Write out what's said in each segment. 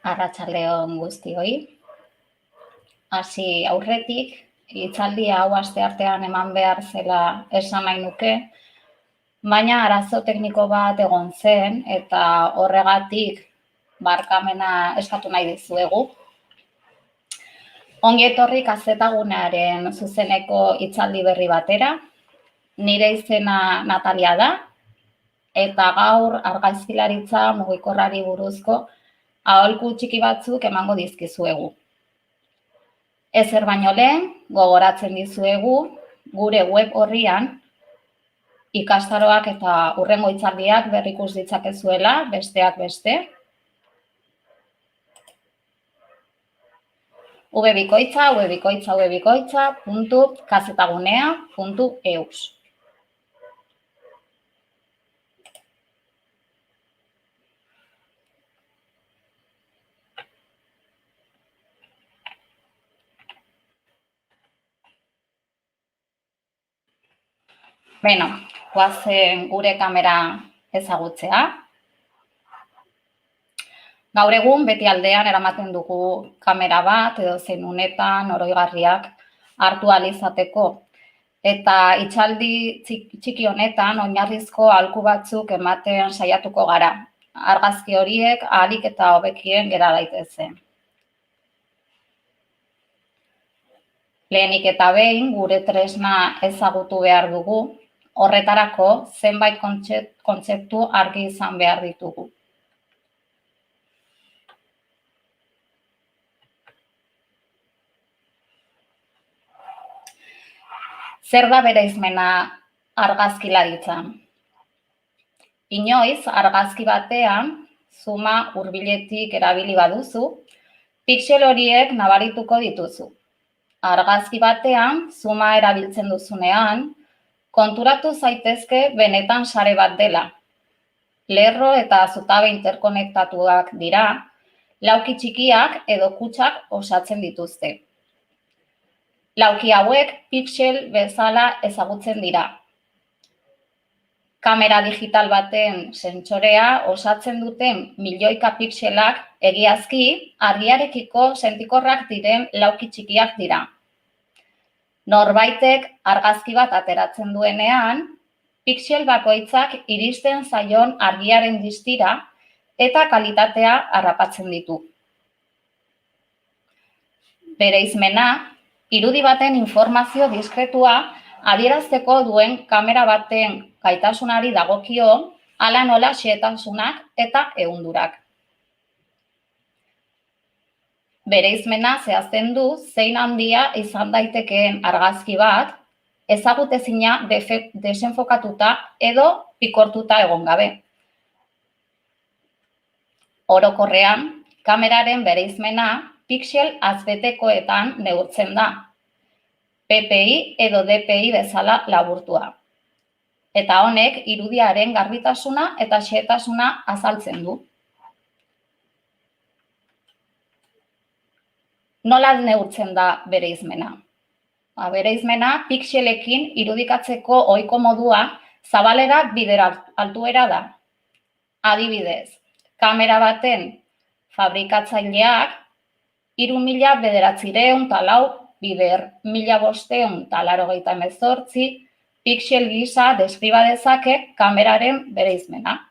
Arratsaldeon guztioi. Hasi aurretik, hitzaldi hau asteartean eman behar zela esan nahi nuke, baina arazo tekniko bat egon zen eta horregatik barkamena eskatu nahi dizuegu. Ongi etorri kazetagunearen zuzeneko hitzaldi berri batera. Nire izena Natalia da eta gaur argazkilaritza mugikorrari buruzko aholku txiki batzuk emango dizkizuegu. Ezer baino lehen, gogoratzen dizuegu, gure web orrian ikastaroak eta hurrengo hitzaldiak berrikus ditzakezuela, besteak beste. www.kazetagunea.eus. Beno, goazen gure kamera ezagutzea. Gaur egun beti aldean eramaten dugu kamera bat edo zein unetan oroigarriak hartu ahal izateko. Eta hitzaldi txiki honetan oinarrizko aholku batzuk ematen saiatuko gara. Argazki horiek ahalik eta hobekien gera daitezen. Lehenik eta behin gure tresna ezagutu behar dugu, horretarako zenbait kontzeptu argi izan behar ditugu. Zer da bereizmena argazkilaritzan? Inoiz, argazki batean, zuma hurbiletik erabili baduzu, pixel horiek nabarituko dituzu. Argazki batean, zuma erabiltzen duzunean, konturatu zaitezke benetan sare bat dela. Lerro eta zutabe interkonektatuak dira, lauki txikiak edo kutxak osatzen dituzte. Lauki hauek pixel bezala ezagutzen dira. Kamera digital baten sentsorea osatzen duten milioika pixelak egiazki argiarekiko sentikorrak diren lauki txikiak dira. Norbaitek argazki bat ateratzen duenean, pixel bakoitzak iristen zaion argiaren distira eta kalitatea harrapatzen ditu. Bereizmena, irudi baten informazio diskretua adierazteko duen kamera baten gaitasunari dagokio, hala nola xehetasunak eta ehundurak. Bereizmena zehazten du zein handia izan daitekeen argazki bat, ezagutezina desenfokatuta edo pikortuta egon gabe. Orokorrean, kameraren bereizmena pixel azbetekoetan neurtzen da, PPI edo DPI bezala laburtua. Eta honek irudiaren garbitasuna eta xehetasuna azaltzen du. Nola neurtzen da bereizmena? Bereizmena pixelekin irudikatzeko ohiko modua zabalera bider altuera da. Adibidez, kamera baten fabrikatzaileak 3.904 bider 1.588 pixel gisa deskriba dezake kameraren bereizmena.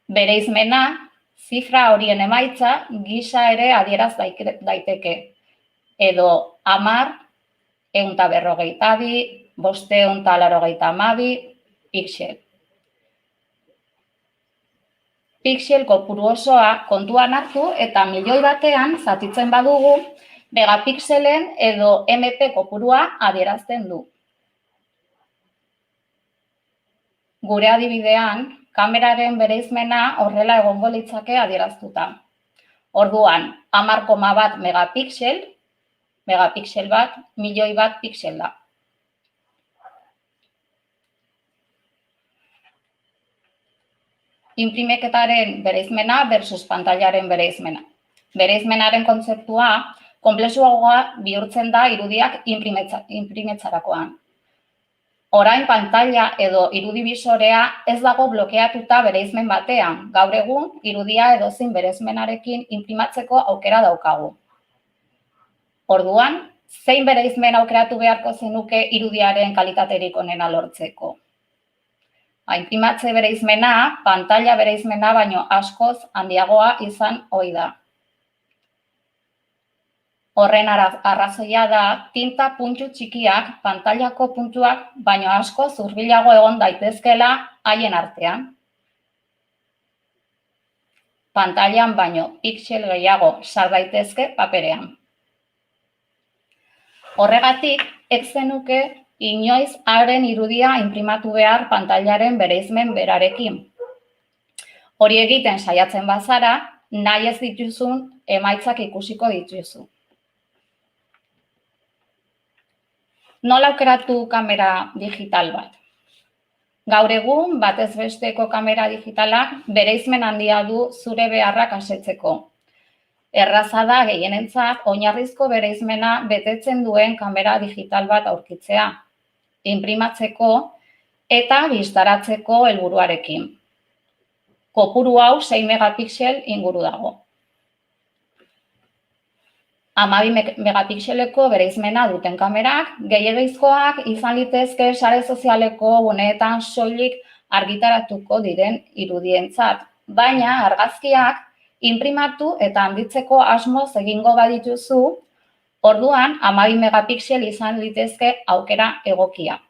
Bereizmena, zifra horien emaitza gisa ere adieraz daiteke, edo 10, 152, 592 pixel. Pixel kopuru osoa kontuan hartu eta milioi batean zatitzen badugu, megapixelen edo MP kopurua adierazten du. Gure adibidean, kameraren bereizmena horrela egongo litzake adieraztuta. Orduan, 10,1 megapixel bat, milioi bat pixel da. Inprimeketaren bereizmena versus pantailaren bereizmena. Bereizmenaren kontzeptua konplexuagoa bihurtzen da irudiak inprimetzarakoan. Orain pantalla edo irudibisorea ez dago blokeatuta bereizmen batean. Gaur egun, irudia edozein bereizmenarekin inprimatzeko aukera daukagu. Orduan, zein bereizmen aukeratu beharko zenuke irudiaren kalitaterik onena lortzeko? Inprimatze bereizmena, pantalla bereizmena baino askoz handiagoa izan ohi da. Horren arrazoia da, tinta puntu txikiak pantailako puntuak baino askoz hurbilago egon daitezkeela haien artean. Pantailan baino pixel gehiago sar daitezke paperean. Horregatik, ez zenuke inoiz haren irudia inprimatu behar pantailaren bereizmen berarekin. Hori egiten saiatzen bazara, nahi ez dituzun emaitzak ikusiko dituzu. Nola aukeratu kamera digital bat? Gaur egun, batez besteko kamera digitalak bereizmen handia du zure beharrak asetzeko. Erraza da gehienentzat oinarrizko bereizmena betetzen duen kamera digital bat aurkitzea, inprimatzeko eta bistaratzeko helburuarekin. Kopuru hau 6 megapixel inguru dago. 12 megapixeleko bereizmena duten kamerak, gehiegizkoak izan litezke sare sozialeko guneetan soilik argitaratuko diren irudientzat, baina argazkiak inprimatu eta handitzeko asmoz egingo badituzu, orduan 12 megapixel izan litezke aukera egokia.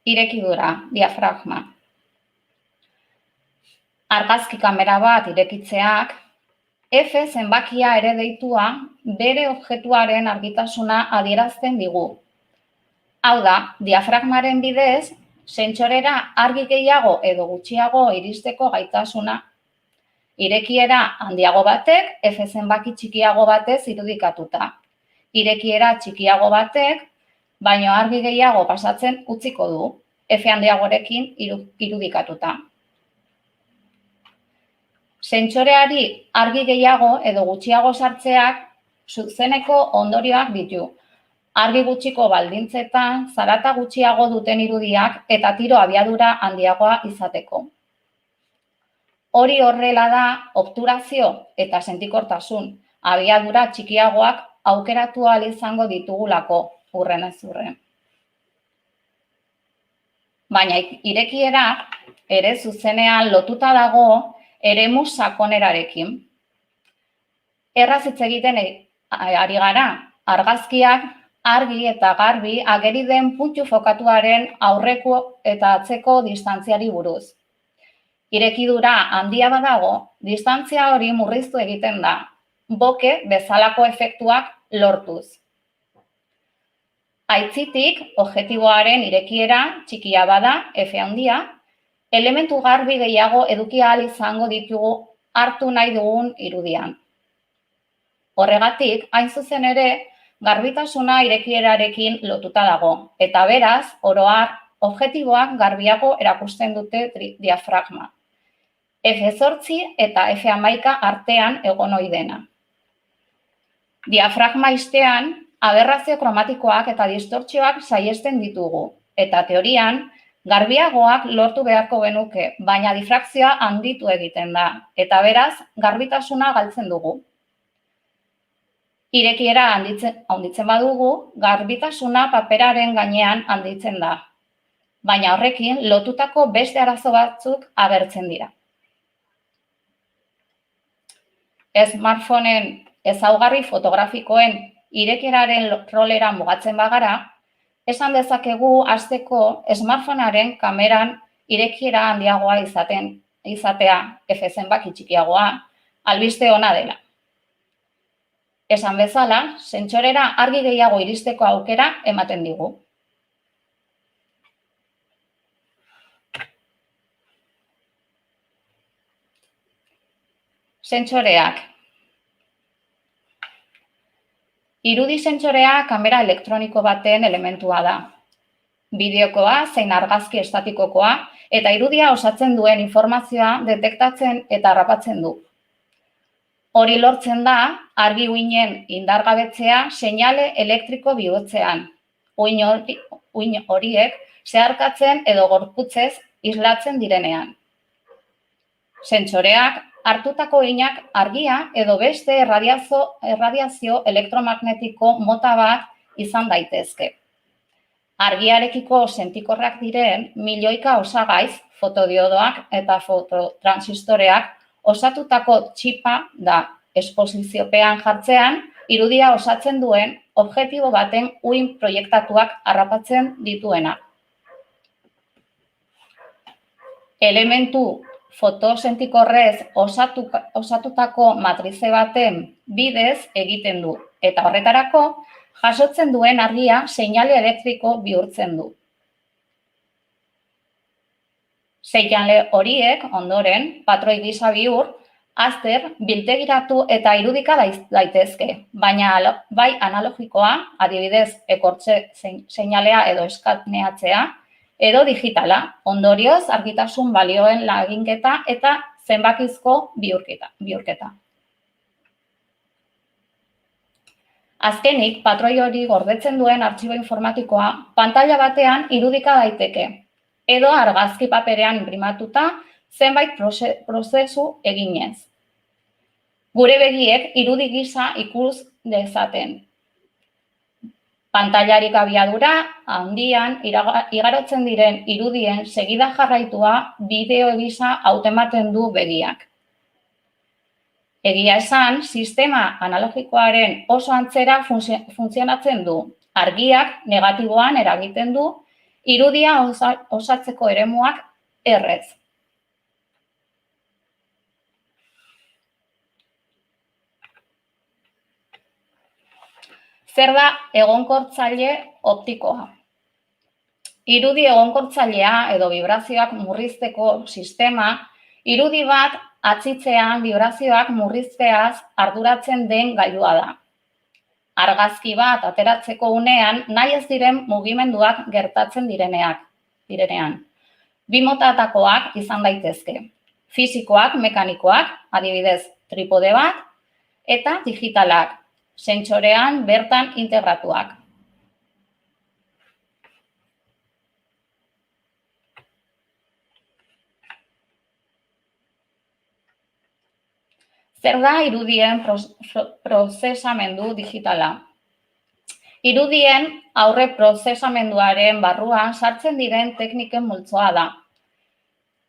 Irekidura, diafragma. Argazki kamera bat irekitzeak, F zenbakia ere deitua bere objektuaren argitasuna adierazten digu. Hau da, diafragmaren bidez, sentsorera argi gehiago edo gutxiago iristeko gaitasuna. Irekiera handiago batek, F zenbaki txikiago batez irudikatuta. Irekiera txikiago batek, baino argi gehiago pasatzen utziko du, F handiagorekin irudikatuta. Sentsoreari argi gehiago edo gutxiago sartzeak zuzeneko ondorioak ditu. Argi gutxiko baldintzetan, zarata gutxiago duten irudiak eta tiro abiadura handiagoa izateko. Hori horrela da, obturazio eta sentikortasun abiadura txikiagoak aukeratu ahal izango ditugulako, hurrenez hurren. Baina irekiera ere zuzenean lotuta dago eremu sakonerarekin. Erraz hitz egiten ari gara, argazkiak argi eta garbi ageri den puntu fokatuaren aurreko eta atzeko distantziari buruz. Irekidura handia badago, distantzia hori murriztu egiten da, boke bezalako efektuak lortuz. Aitzitik, objektiboaren irekiera txikia bada, F handia, elementu garbi gehiago eduki ahal izango ditugu hartu nahi dugun irudian. Horregatik, hain zuzen ere, garbitasuna irekierarekin lotuta dago, eta beraz, oro har, objektiboak garbiago erakusten dute diafragma. F8 eta F11 artean egon ohi dena. Diafragma ixtean, aberrazio kromatikoak eta distortzioak saihesten ditugu, eta teorian, garbiagoak lortu beharko genuke, baina difrakzioa handitu egiten da, eta beraz, garbitasuna galtzen dugu. Irekiera handitzen badugu, garbitasuna paperaren gainean handitzen da, baina horrekin lotutako beste arazo batzuk agertzen dira. Smartphoneen ezaugarri fotografikoen irekieraren rolera mugatzen bagara, esan dezakegu hasteko smartphonearen kameran irekiera handiagoa izatea, F zenbaki txikiagoa, albiste ona dela. Esan bezala, sentsorera argi gehiago iristeko aukera ematen digu. Sentsoreak. Irudi sentsorea kamera elektroniko baten elementua da. Bideokoa zein argazki estatikokoa eta irudia osatzen duen informazioa detektatzen eta harrapatzen du. Hori lortzen da argi uinen indargabetzea seinale elektriko bihurtzean. Uin horiek zeharkatzen edo gorputzez islatzen direnean. Sentsoreak hartutako uinak argia edo beste erradiazio elektromagnetiko mota bat izan daitezke. Argiarekiko sentikorrak diren milioika osagaiz, fotodiodoak eta fototransistoreak osatutako txipa da esposiziopean jartzean irudia osatzen duen objektibo baten uin proiektatuak harrapatzen dituena. Elementu fotosentikorrez osatutako matrize baten bidez egiten du, eta horretarako jasotzen duen argia seinale elektriko bihurtzen du. Seinale horiek ondoren patroi gisa bihur, azter, biltegiratu eta irudika daitezke, baina bai analogikoa, adibidez ekortze seinalea edo eskaneatzea, edo digitala, ondorioz argitasun balioen laginketa eta zenbakizko bihurketa. Azkenik, patroi hori gordetzen duen artxibo informatikoa pantaila batean irudika daiteke, edo argazki paperean inprimatuta zenbait prozesu eginez. Gure begiek irudi gisa ikus dezaten. Pantailarik abiadura handian igarotzen diren irudien segida jarraitua bideo gisa hautematen du begiak. Egia esan, sistema analogikoaren oso antzera funtzionatzen du. Argiak negatiboan eragiten du, irudia osatzeko eremuak errez. Zer da egonkortzaile optikoa? Irudi egonkortzailea edo vibrazioak murrizteko sistema, irudi bat atzitzean vibrazioak murrizteaz arduratzen den gailua da. Argazki bat ateratzeko unean nahi ez diren mugimenduak gertatzen direnean. Bi motatakoak izan daitezke. Fisikoak, mekanikoak, adibidez tripode bat, eta digitalak, sentsorean bertan integratuak. Zer da irudien prozesamendu digitala? Irudien aurre prozesamenduaren barruan sartzen diren tekniken multzoa da.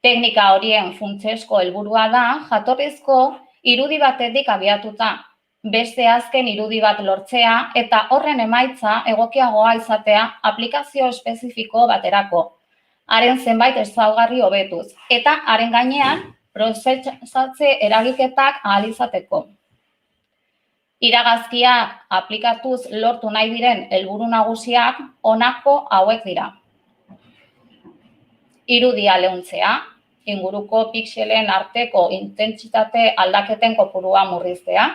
Teknika horien funtsezko helburua da jatorrizko irudi batetik abiatuta, beste azken irudi bat lortzea eta horren emaitza egokiagoa izatea aplikazio espezifiko baterako, haren zenbait ezaugarri hobetuz, eta haren gainean prozesatze eragiketak ahal izateko. Iragazkiak aplikatuz lortu nahi diren helburu nagusiak honako hauek dira. Irudia leuntzea, inguruko pixelen arteko intentsitate aldaketen kopurua murriztea,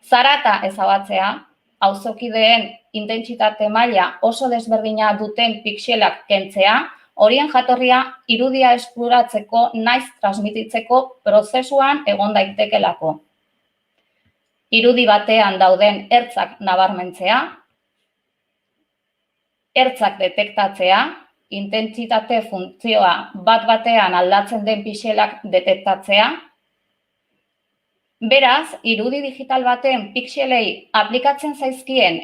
zarata ezabatzea, auzokideen intentsitate maila oso desberdina duten pixelak kentzea, horien jatorria irudia eskuratzeko naiz transmititzeko prozesuan egon daitekelako. Irudi batean dauden ertzak nabarmentzea, ertzak detektatzea, intentsitate funtzioa bat-batean aldatzen den pixelak detektatzea. Beraz, irudi digital baten pixelei aplikatzen zaizkien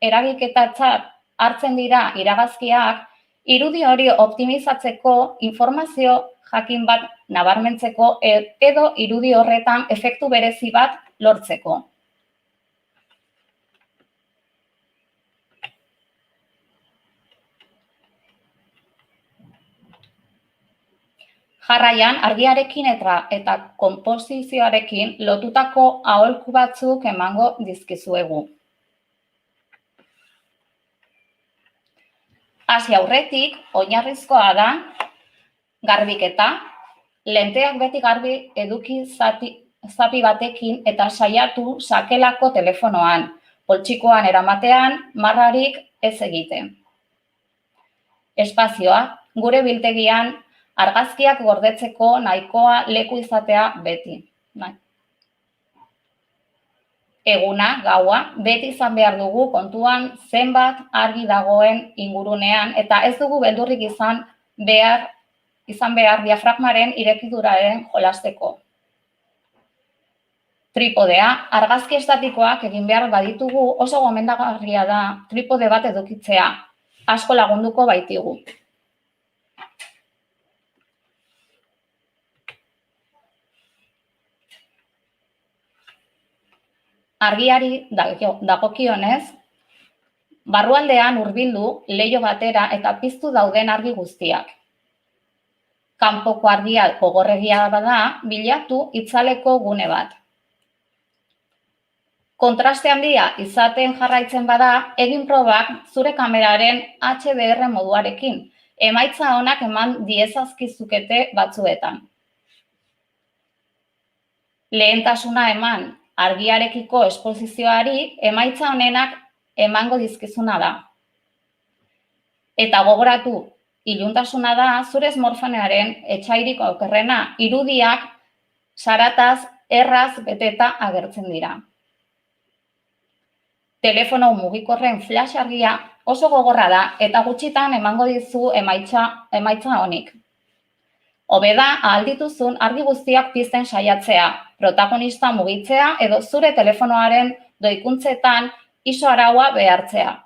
eragiketatzat hartzen dira iragazkiak, irudi hori optimizatzeko informazio jakin bat nabarmentzeko edo irudi horretan efektu berezi bat lortzeko. Jarraian, argiarekin eta konposizioarekin lotutako aholku batzuk emango dizkizuegu. Hasi aurretik, oinarrizkoa da garbiketa. Lenteak beti garbi eduki zapi batekin eta saiatu sakelako telefonoan, poltsikoan eramatean marrarik ez egiten. Espazioa, gure biltegian argazkiak gordetzeko nahikoa leku izatea beti. Eguna, gaua, beti izan behar dugu kontuan zenbat argi dagoen ingurunean eta ez dugu beldurrik izan behar diafragmaren irekiduraren jolasteko. Tripodea, argazki estatikoak egin behar baditugu oso gomendagarria da tripode bat edukitzea, asko lagunduko baitigu. Argiari dagokionez, barrualdean hurbildu leiho batera eta piztu dauden argi guztiak. Kanpoko argia gogorregia bada, bilatu itzaleko gune bat. Kontraste handia izaten jarraitzen bada, egin probak zure kameraren HDR moduarekin, emaitza onak eman diezazkizukete batzuetan. Lehentasuna eman argiarekiko esposizioari emaitza honenak emango dizkizuna da. Eta gogoratu, iluntasuna da zure smartphonearen etsairik okerrena, irudiak sarataz erraz beteta agertzen dira. Telefono mugikorren flash argia oso gogorra da eta gutxitan emango dizu emaitza honik. Hobe da ahal dituzun argi guztiak pizten saiatzea, protagonista mugitzea edo zure telefonoaren doikuntzetan ISO araua behartzea.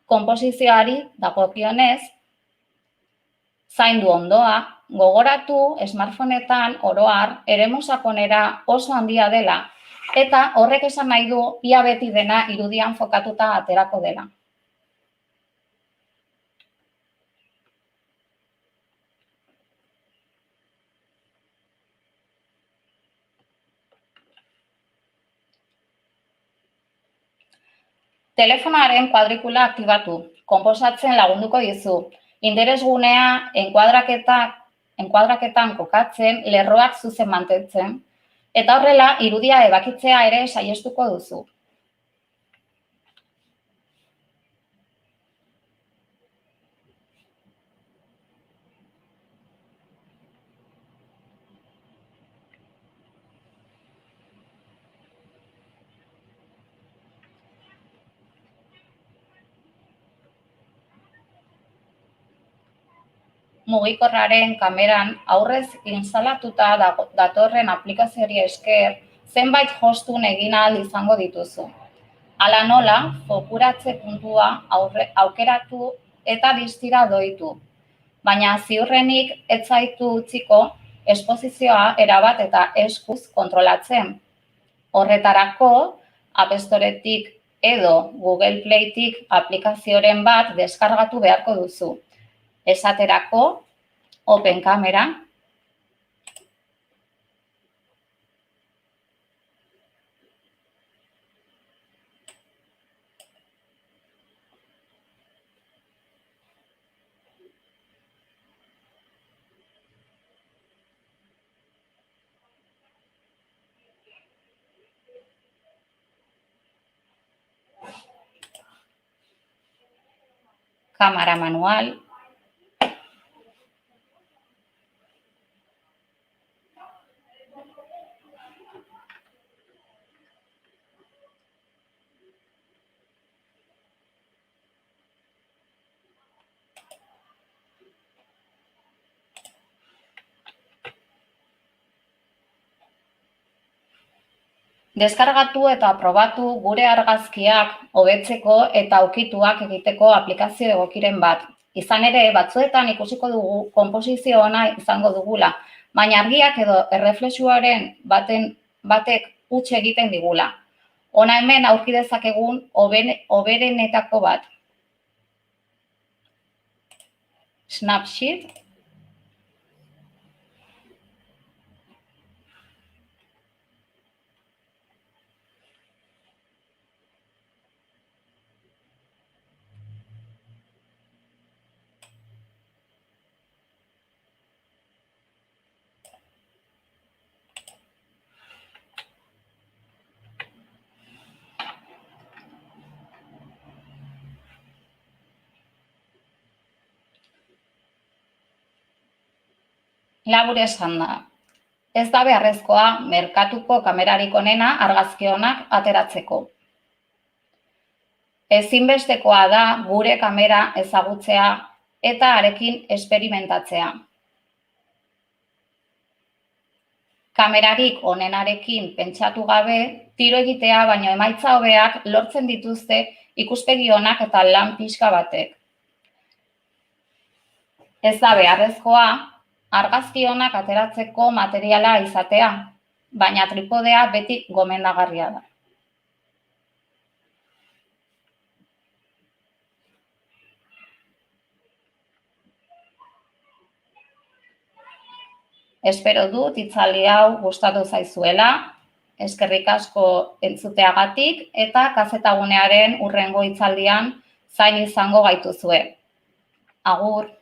Konposizioari dagokionez, zaindu ondoa, gogoratu smartphoneetan oro har eremu sakonera oso handia dela eta horrek esan nahi du ia beti dena irudian fokatuta aterako dela. Telefonoaren kuadrikula aktibatu, konposatzen lagunduko dizu. Interesgunea enkuadraketan kokatzen, lerroak zuzen mantentzen, eta horrela irudia ebakitzea ere saihestuko duzu. Mugikorraren kameran aurrez instalatuta datorren aplikazioari esker zenbait jostun egin ahal izango dituzu. Hala nola, fokuratze puntua aukeratu eta distira doitu. Baina ziurrenik ez zaitu utziko esposizioa erabat eta eskuz kontrolatzen. Horretarako, App Storetik edo Google Playtik aplikazioren bat deskargatu beharko duzu. Esaterako, Open Camera, Kamera manual, deskargatu eta probatu gure argazkiak hobetzeko eta ukituak egiteko aplikazio egokiren bat. Izan ere, batzuetan ikusiko dugu konposizio ona izango dugula, baina argiak edo erreflexuaren batek huts egiten digula. Hona hemen aurki dezakegun hoberenetako bat. Snapseed. Labur esan da, ez da beharrezkoa merkatuko kamerarik onena argazki onak ateratzeko. Ezinbestekoa da gure kamera ezagutzea eta harekin esperimentatzea. Kamerarik onenarekin pentsatu gabe, tiro egitea baino emaitza hobeak lortzen dituzte ikuspegi onak eta lan pixka batek. Ez da beharrezkoa argazki onak ateratzeko materiala izatea, baina tripodea beti gomendagarria da. Espero dut hitzaldi hau gustatu zaizuela, eskerrik asko entzuteagatik eta Kazetagunearen hurrengo hitzaldian zain izango gaituzue. Agur!